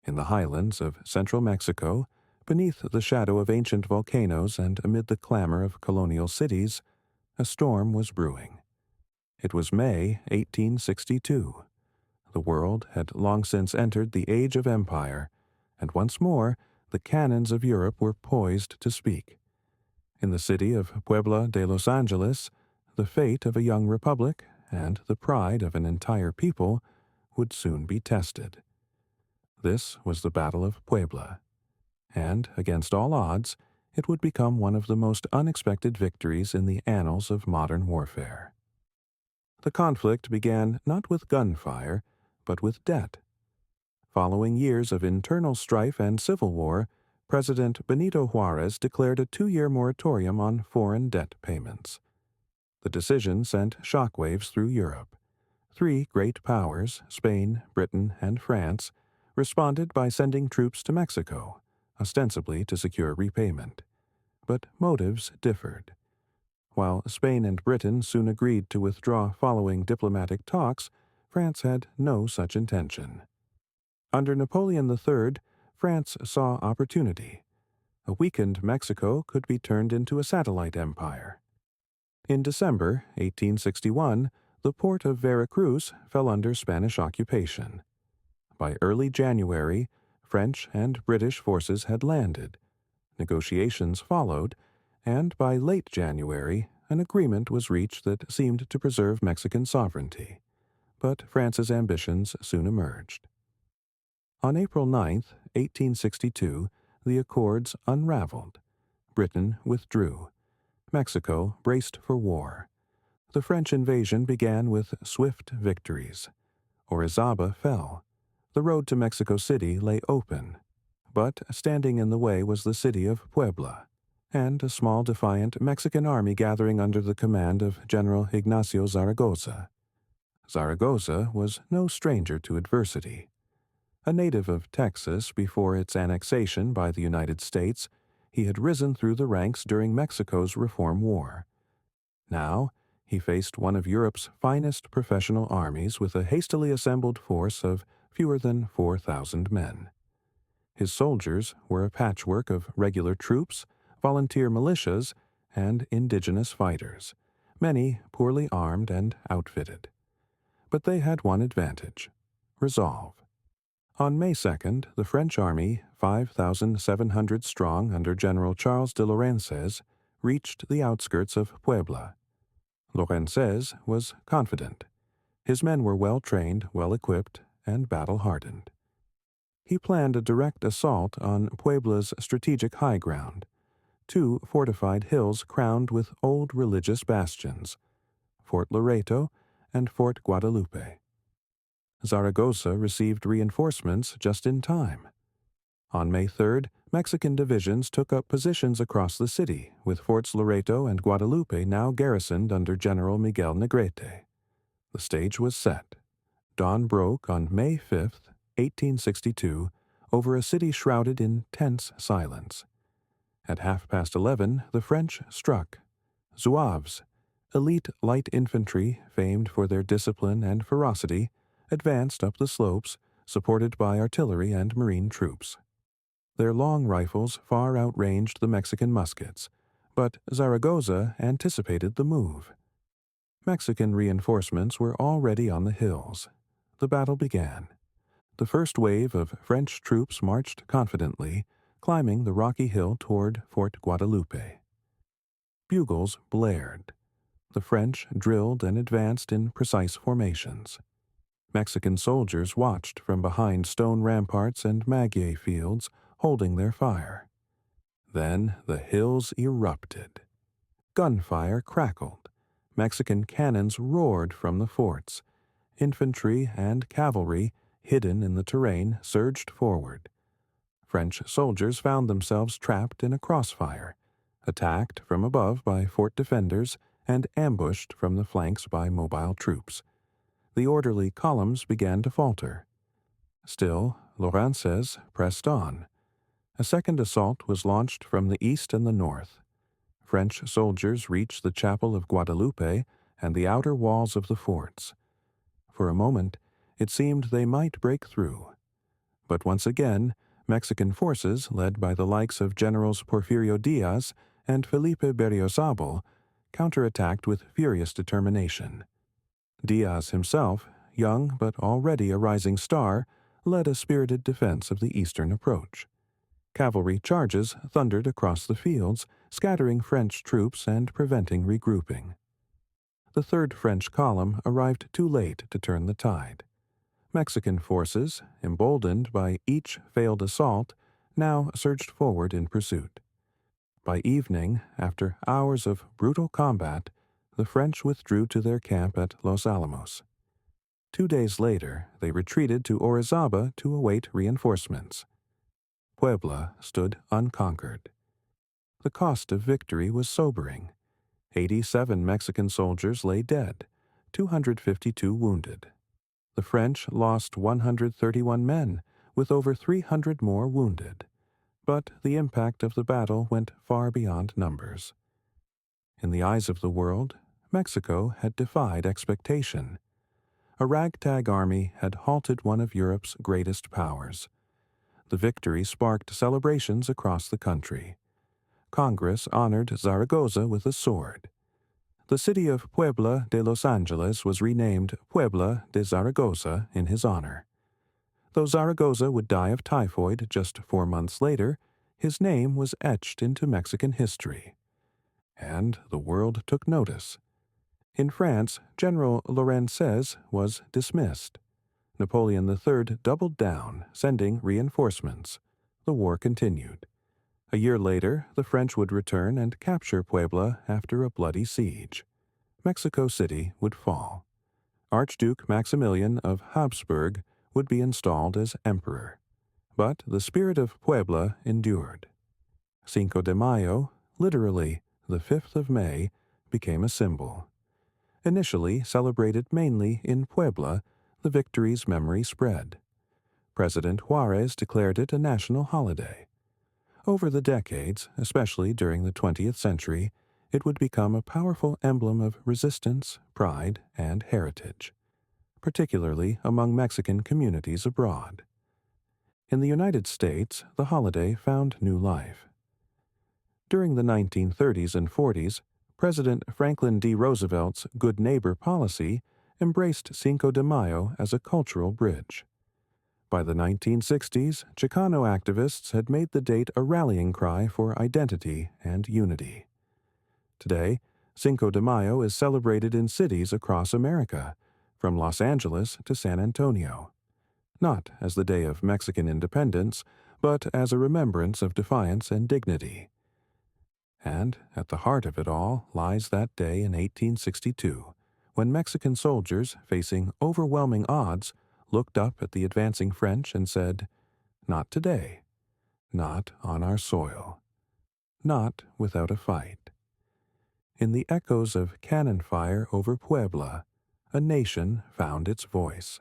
In the highlands of central Mexico, beneath the shadow of ancient volcanoes and amid the clamor of colonial cities, a storm was brewing. It was May 1862. The world had long since entered the age of empire, and once more the cannons of Europe were poised to speak. In the city of Puebla de Los Angeles, the fate of a young republic and the pride of an entire people would soon be tested. This was the Battle of Puebla, and, against all odds, it would become one of the most unexpected victories in the annals of modern warfare. The conflict began not with gunfire, but with debt. Following years of internal strife and civil war, President Benito Juarez declared a 2-year moratorium on foreign debt payments. The decision sent shockwaves through Europe. 3 great powers, Spain, Britain, and France, responded by sending troops to Mexico, ostensibly to secure repayment. But motives differed. While Spain and Britain soon agreed to withdraw following diplomatic talks, France had no such intention. Under Napoleon III, France saw opportunity. A weakened Mexico could be turned into a satellite empire. In December 1861, the port of Veracruz fell under Spanish occupation. By early January, French and British forces had landed. Negotiations followed, and by late January, an agreement was reached that seemed to preserve Mexican sovereignty. But France's ambitions soon emerged. On April 9, 1862, the accords unraveled. Britain withdrew. Mexico braced for war. The French invasion began with swift victories. Orizaba fell. The road to Mexico City lay open, but standing in the way was the city of Puebla, and a small defiant Mexican army gathering under the command of General Ignacio Zaragoza. Zaragoza was no stranger to adversity. A native of Texas before its annexation by the United States, he had risen through the ranks during Mexico's Reform War. Now, he faced one of Europe's finest professional armies with a hastily assembled force of fewer than 4,000 men. His soldiers were a patchwork of regular troops, volunteer militias, and indigenous fighters, many poorly armed and outfitted. But they had one advantage: resolve. On May 2nd, the French army, 5,700 strong under General Charles de Lorenzez, reached the outskirts of Puebla. Lorenzez was confident. His men were well-trained, well-equipped, and battle-hardened. He planned a direct assault on Puebla's strategic high ground, 2 fortified hills crowned with old religious bastions, Fort Loreto and Fort Guadalupe. Zaragoza received reinforcements just in time. On May 3rd, Mexican divisions took up positions across the city, with Forts Loreto and Guadalupe now garrisoned under General Miguel Negrete. The stage was set. Dawn broke on May 5th, 1862, over a city shrouded in tense silence. At 11:30, the French struck. Zouaves, elite light infantry famed for their discipline and ferocity, advanced up the slopes, supported by artillery and marine troops. Their long rifles far outranged the Mexican muskets, but Zaragoza anticipated the move. Mexican reinforcements were already on the hills. The battle began. The first wave of French troops marched confidently, climbing the rocky hill toward Fort Guadalupe. Bugles blared. The French drilled and advanced in precise formations. Mexican soldiers watched from behind stone ramparts and maguey fields, holding their fire. Then the hills erupted. Gunfire crackled. Mexican cannons roared from the forts. Infantry and cavalry, hidden in the terrain, surged forward. French soldiers found themselves trapped in a crossfire, attacked from above by fort defenders and ambushed from the flanks by mobile troops. The orderly columns began to falter. Still, Lorenzez pressed on. A second assault was launched from the east and the north. French soldiers reached the chapel of Guadalupe and the outer walls of the forts. For a moment, it seemed they might break through. But once again, Mexican forces, led by the likes of Generals Porfirio Diaz and Felipe Berriozabal, counterattacked with furious determination. Diaz himself, young but already a rising star, led a spirited defense of the eastern approach. Cavalry charges thundered across the fields, scattering French troops and preventing regrouping. The Third French column arrived too late to turn the tide. Mexican forces, emboldened by each failed assault, now surged forward in pursuit. By evening, after hours of brutal combat, the French withdrew to their camp at Los Alamos. 2 days later, they retreated to Orizaba to await reinforcements. Puebla stood unconquered. The cost of victory was sobering. 87 Mexican soldiers lay dead, 252 wounded. The French lost 131 men, with over 300 more wounded. But the impact of the battle went far beyond numbers. In the eyes of the world, Mexico had defied expectation. A ragtag army had halted one of Europe's greatest powers. The victory sparked celebrations across the country. Congress honored Zaragoza with a sword. The city of Puebla de Los Angeles was renamed Puebla de Zaragoza in his honor. Though Zaragoza would die of typhoid just 4 months later, his name was etched into Mexican history. And the world took notice. In France, General Lorenzez was dismissed. Napoleon III doubled down, sending reinforcements. The war continued. A year later, the French would return and capture Puebla after a bloody siege. Mexico City would fall. Archduke Maximilian of Habsburg would be installed as emperor. But the spirit of Puebla endured. Cinco de Mayo, literally the 5th of May, became a symbol. Initially celebrated mainly in Puebla, the victory's memory spread. President Juarez declared it a national holiday. Over the decades, especially during the 20th century, it would become a powerful emblem of resistance, pride, and heritage, particularly among Mexican communities abroad. In the United States, the holiday found new life. During the 1930s and 40s, President Franklin D. Roosevelt's Good Neighbor policy embraced Cinco de Mayo as a cultural bridge. By the 1960s, Chicano activists had made the date a rallying cry for identity and unity. Today, Cinco de Mayo is celebrated in cities across America, from Los Angeles to San Antonio. Not as the day of Mexican independence, but as a remembrance of defiance and dignity. And at the heart of it all lies that day in 1862, when Mexican soldiers, facing overwhelming odds, looked up at the advancing French and said, "Not today, not on our soil, not without a fight." In the echoes of cannon fire over Puebla, a nation found its voice.